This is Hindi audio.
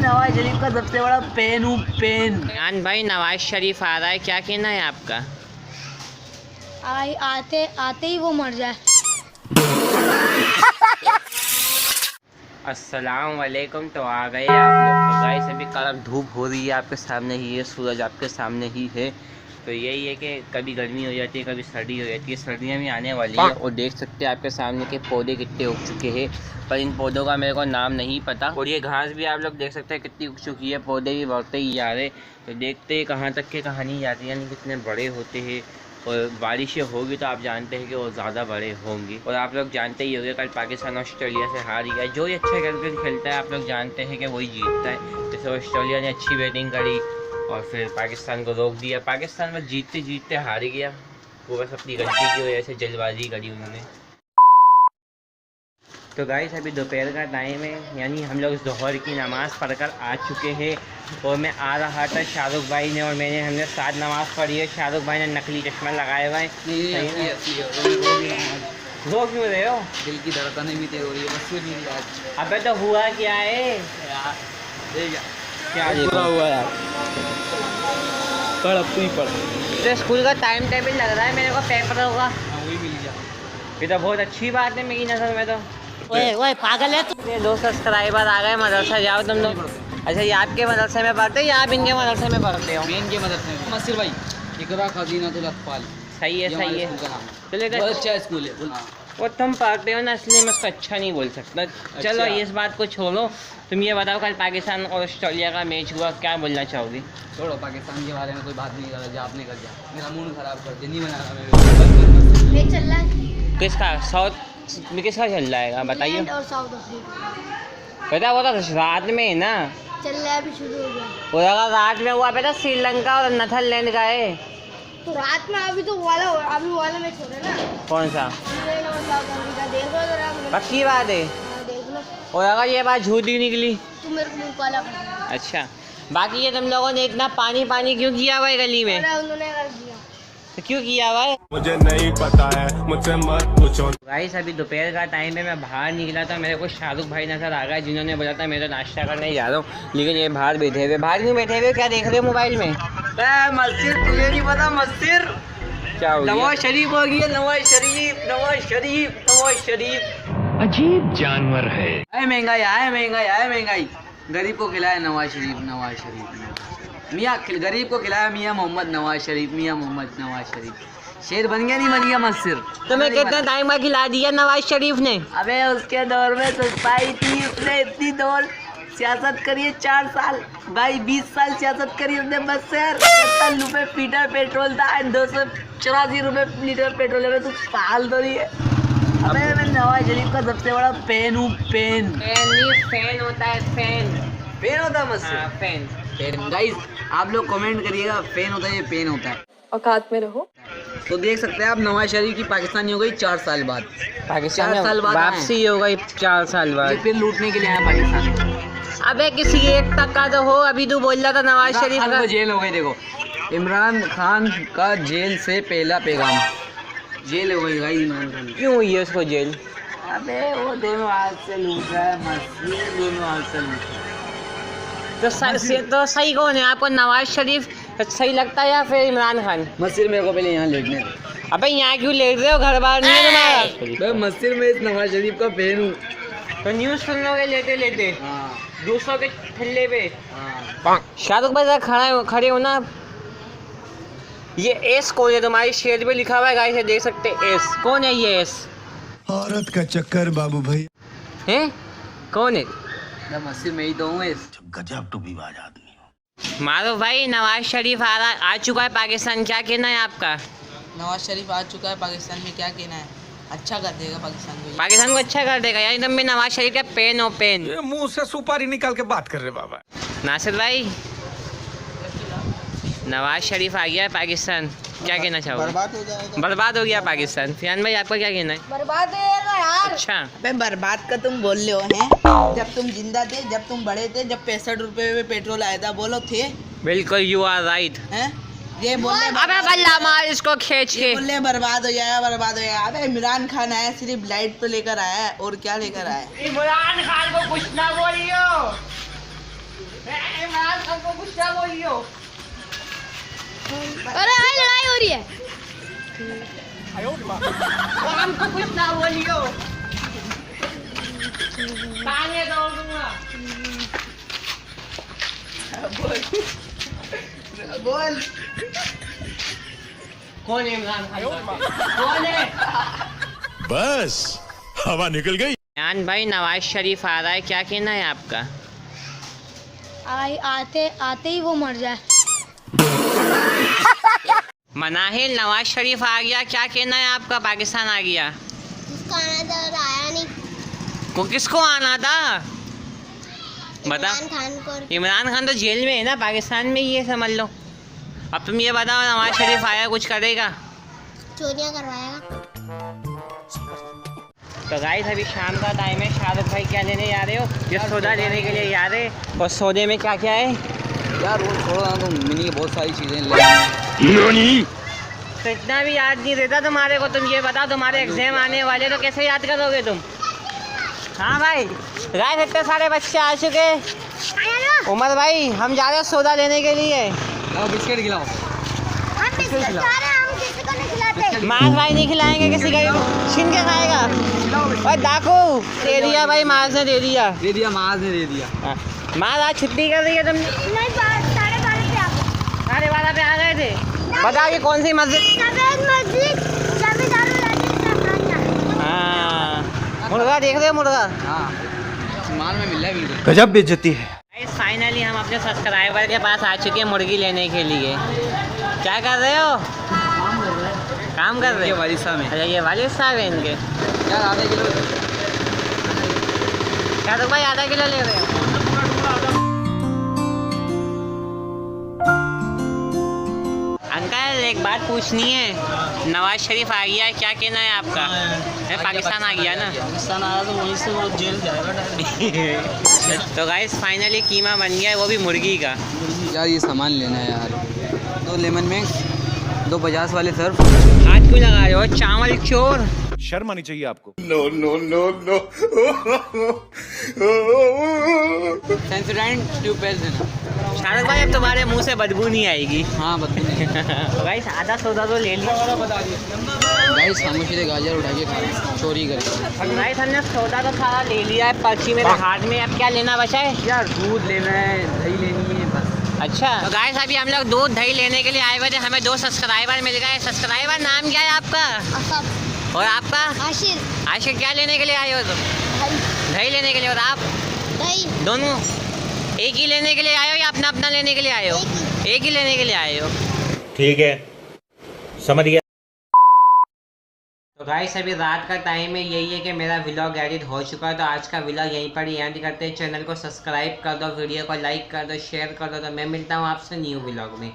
नवाज शरीफ का सबसे बड़ा फैन हूँ, फैन। भाई नवाज शरीफ आ रहा है, क्या कहना है आपका? आते आते ही वो मर जाए। अस्सलाम वालेकुम। तो आ गए आप लोग। तो गाइस अभी कड़क धूप हो रही है, आपके सामने ही है, सूरज आपके सामने ही है। तो यही है कि कभी गर्मी हो जाती है, कभी सर्दी हो जाती है। सर्दियाँ भी आने वाली है और देख सकते हैं आपके सामने के पौधे कितने उग चुके हैं, पर इन पौधों का मेरे को नाम नहीं पता। और ये घास भी आप लोग देख सकते हैं कितनी उग चुकी है, पौधे भी बढ़ते ही जा रहे। तो देखते हैं कहाँ तक की कहानी जाती है, यानी कितने बड़े होते हैं। और बारिशें होगी तो आप जानते हैं कि वो ज़्यादा बड़े होंगे। और आप लोग जानते ही होंगे कल पाकिस्तान ऑस्ट्रेलिया से हार गया। जो ही अच्छा क्रिकेट खेलता है आप लोग जानते हैं कि वही जीतता है। जैसे ऑस्ट्रेलिया ने अच्छी बैटिंग करी और फिर पाकिस्तान को रोक दिया, पाकिस्तान बस जीतते जीतते हार गया। वो बस अपनी गलती की वजह से जल्दबाजी करी उन्होंने। तो गाइस अभी दोपहर का टाइम है, यानी हम लोग ज़ोहर की नमाज़ पढ़कर आ चुके हैं। और मैं आ रहा था, शाहरुख भाई ने और मैंने हमने साथ नमाज़ पढ़ी है। शाहरुख भाई ने नकली चश्मा लगाया हुआ है। रो क्यों रहे हो? दिल की धड़कनें भी तेज हो रही है, बस मेरी आज। अबे तो हुआ क्या है क्या हुआ यार? पढ़, अब तू ही पढ़। तो स्कूल का टाइम टेबल लग रहा है मेरे को, पेपर होगा। वही मिल गया। ये तो बहुत अच्छी बात है मेरी नज़र में। तो ओए पागल है तू। 2 सब्सक्राइबर आ गए। मदरसा जाओ तुम लोग। अच्छा ये आपके मदरसे में पढ़ते हो या आप इनके मदरसे में पढ़ते हो? मेन के मदरसे में। मस्जिद भाई इकरा खजीनातुल अतफाल। सही है, सही है। बहुत अच्छा स्कूल है। वो तुम पढ़ते हो ना, इसलिए मैं उसको अच्छा नहीं बोल सकता। चलो इस बात को छोड़ो, तुम ये बताओ कल पाकिस्तान और ऑस्ट्रेलिया का मैच हुआ, क्या बोलना चाहोगे? छोड़ो, पाकिस्तान के बारे में कोई बात नहीं कर रहा, आपने कर दिया, मेरा मूड खराब कर दिया, नहीं बना रहा मैं। मैच चल रहा है किसका? साउथ में किसका चल रहा है बताइए। और साउथ अफ्रीका। पता वो तो रात में है ना, चल रहा है, अभी शुरू हो गया। वो अगर रात में हुआ पता श्रीलंका और नेदरलैंड का है। तो रात में अभी तो अभी वाला मैच हो रहा है ना। कौन सा? इंग्लैंड और साउथ अफ्रीका। देख लो जरा, पक्की बात है। देख लो। और अगर ये बात झूठी निकली तुम मेरे को मुंह काला कर दिया। अच्छा, बाकी ये तुम लोगों ने इतना पानी पानी क्यों किया हुआ है गली में? उन्होंने कर दिया। तो क्यों किया हुआ है? मुझे नहीं पता है, मुझसे मत पूछो। गाइस अभी दोपहर का टाइम है, मैं बाहर निकला था, मेरे को शाहरुख भाई नजर आ गया, जिन्होंने बोला था मैं तो नाश्ता करने जा रहा हूँ। लेकिन ये बाहर बैठे हुए। बाहर क्यों बैठे हुए, क्या देख रहे हो मोबाइल में? मस्जिद, तुझे नहीं पता मस्जिद क्या हो गया? नवाज शरीफ हो गई है। नवाज शरीफ, नवाज शरीफ, नवाज शरीफ। अजीब जानवर है। आए महंगाई, आए महंगाई, आए महंगाई। गरीब को खिलाया नवाज शरीफ, नवाज शरीफ। मियाँ गरीब को खिलाया मियाँ मोहम्मद नवाज शरीफ, मियाँ मोहम्मद नवाज शरीफ। शेर बन गया, नहीं बन गया मस्जिद? तुम्हें कितना टाइम में खिला दिया नवाज शरीफ ने? अबे उसके दौर में सस्ताई थी, उसने इतनी दौर सियासत करी है 4 साल भाई, 20 साल सियासत करी उसने। बस यार 70 रुपये लीटर पेट्रोल था, 284 रुपये लीटर पेट्रोल है। तू पाल तो नहीं है? अबे मैं नवाज शरीफ का सबसे बड़ा फैन हूँ, फैन। फैन होता है, फैन। फैन होता है मस्जिद? हाँ, फैन। गाइस आप लोग कमेंट करिएगा, फैन होता है ये पेन होता है। औकात में रहो। तो देख सकते हैं आप नवाज शरीफ की पाकिस्तानी हो गई 4 साल बाद। पाकिस्तान 4 साल बाद वापसी हो गई 4 साल ये बाद। फिर लूटने के लिए आया पाकिस्तान। अबे किसी एक तक का तो हो, अभी तू बोल रहा था नवाज शरीफ खान का। को जेल हो गई। देखो इमरान खान का जेल से पहला पैगाम, जेल हो गई भाई इमरान खान। क्यों हुई है उसको जेल? अबे वो दोनों हाथ से लूट रहा है मस्जिद, दोनों हाथ से लूट रहा है। तो सही कौन है आपको, नवाज शरीफ सही लगता है या फिर इमरान खान? मस्जिद मेरे को पहले यहाँ लेटने दे। अबे यहाँ क्यों लेट रहे हो, घर बार नहीं है तुम्हारा? मैं मस्जिद में इस नवाज शरीफ का फैन हूँ। तो न्यूज़ सुन लोगे लेटे लेटे हाँ 200 के ठल्ले पे। हाँ। शाहरुख भाई जरा खड़े हो ना। ये एस कौन है? तुम्हारी शेर पे लिखा हुआ है गाइस, देख सकते हैं एस। कौन है ये एस? औरत का चक्कर बाबू भाई। हैं? कौन है? मैं मस्जिद में ही तो हूँ। इस गजब टूबीबाज आदमी। मारो भाई, नवाज शरीफ आ चुका है पाकिस्तान, क्या कहना है आपका? नवाज शरीफ आ चुका है पाकिस्तान में, क्या कहना है? अच्छा कर देगा पाकिस्तान को। पाकिस्तान को अच्छा कर देगा, यानी तुम भी नवाज शरीफ का पेन हो पेन। मुंह से सुपारी निकाल के बात कर रहे बाबा। नासिर भाई, नवाज शरीफ आ गया है पाकिस्तान, क्या कहना चाहोगे? बर्बाद हो जाएगा। बर्बाद हो गया पाकिस्तान। फियान भाई आपका क्या कहना है? बर्बाद है यार। अच्छा, अबे बर्बाद का तुम बोल रहे हो हैं? जब तुम जिंदा थे, जब तुम बड़े थे, जब 65 रुपए में पेट्रोल आया था, बोलो थे? बिल्कुल यू आर राइट। हैं? ये बोले अबे बल्ला मार इसको खींच के। बोले बर्बाद हो जाएगा, बर्बाद हो जाएगा। अबे इमरान खान आया, सिर्फ लाइट तो लेकर आया है, और क्या लेकर आया है? इमरान खान को कुछ ना बोलियो। ना बोलियो। अरे आई लड़ाई हो रही है। हमको कुछ ना बोलियो। ताने दौड़ दूंगा। बोल। कौन है इमरान खान? कौन है? बस हवा निकल गई। ईरान भाई नवाज शरीफ आ रहा है, क्या कहना है आपका? आते आते ही वो मर जाए। मनाहिल नवाज शरीफ आ गया, क्या कहना है आपका? पाकिस्तान आ गया, जिसका आना था आया नहीं। को किसको आना था बता? खान को। इमरान खान तो जेल में है ना, पाकिस्तान में ही है, समझ लो। अब तुम ये बताओ नवाज शरीफ आया कुछ करेगा? चोरियां करवाएगा। तो गाइस अभी शाम का टाइम है, शाहरुख भाई क्या लेने जा रहे हो? ये सौदा लेने के लिए जा रहे, और सौदे में क्या क्या है यार? वो छोड़ो ना, तुम मिनी की बहुत सारी चीजें ले। तो इतना भी याद नहीं रहता तुम्हारे को? तुम ये बताओ, तुम्हारे एग्जाम आने वाले, तो कैसे याद करोगे तुम? हाँ भाई, गाइस इतने सारे बच्चे आ चुके। उमर भाई हम जा रहे हैं सौदा लेने के लिए। बिस्किट खिलाओ। हम किसी को नहीं खिलाते। मांस भाई नहीं खिलाएंगे किसी का, छीन के खाएगा। और डाकू दे दिया भाई, मांस ने दे दिया। माज ने दे दिया। हाँ, मांस आज छुट्टी कर दी है तुमने? नहीं, 12:30 पे आप 12:30 पे आ गए थे। बताओ ये कौन सी मस्जिद? सफेद मस्जिद हाँ, मुर्गा देख रहे हो? मुर्गा हाँ, सामान में मिल रहा है बिल्कुल। गजब बेइज्जती है। फाइनली हम अपने सब्सक्राइबर के पास आ चुके हैं मुर्गी लेने के लिए। क्या कर रहे हो? काम कर रहे हो? वालिद साहब में। अच्छा, ये वालिद साहब हैं इनके। यार आधे किलो। क्या तो भाई आधा किलो ले रहे हो? अंकल एक बात पूछनी है, नवाज शरीफ आ गया है, क्या कहना है आपका? है पाकिस्तान आ गया ना? पाकिस्तान आया तो वहीं से वो जेल जाएगा। तो गाइस फाइनली कीमा बन गया है, वो भी मुर्गी का। यार ये सामान लेना है यार। 2 लेमन मिक्स, 2 50 वाले सर्फ। हाथ क्यों लगा रहे हो? चावल चोर। शर्म आनी चाहिए आपको। सेंसोडाइन ट्यूबवेल देना। शाहरुख भाई अब तुम्हारे मुंह से बदबू नहीं आएगी। हाँ बदबू नहीं। गाइस आधा सौदा तो ले लिया। गाइस खामोशी से गाजर उठा के खा रहे, चोरी करके। गाइस हमने सौदा तो सारा ले लिया है, पर्ची मेरे हाथ में। अब क्या लेना बचा है? यार दूध लेना है, दही लेनी है बस। अच्छा तो गाइस अभी हम लोग दूध दही लेने के लिए आए हुए थे, हमें 2 सब्सक्राइबर मिल गए। सब्सक्राइबर नाम क्या है आपका? और आपका? आशिर। आशिर क्या लेने के लिए आए हो तुम? दही लेने के लिए। और आप? दही। दोनों एक ही लेने के लिए आए हो या अपना अपना लेने के लिए आए हो? एक ही लेने के लिए आए हो। ठीक है, समझ गया। तो गाइस अभी रात का टाइम है, यही है कि मेरा व्लॉग एडिट हो चुका है। तो आज का व्लॉग यहीं पर ही एंड करते हैं। चैनल को सब्सक्राइब कर दो, वीडियो को लाइक कर दो, शेयर कर दो। तो मैं मिलता हूँ आपसे न्यू व्लॉग में।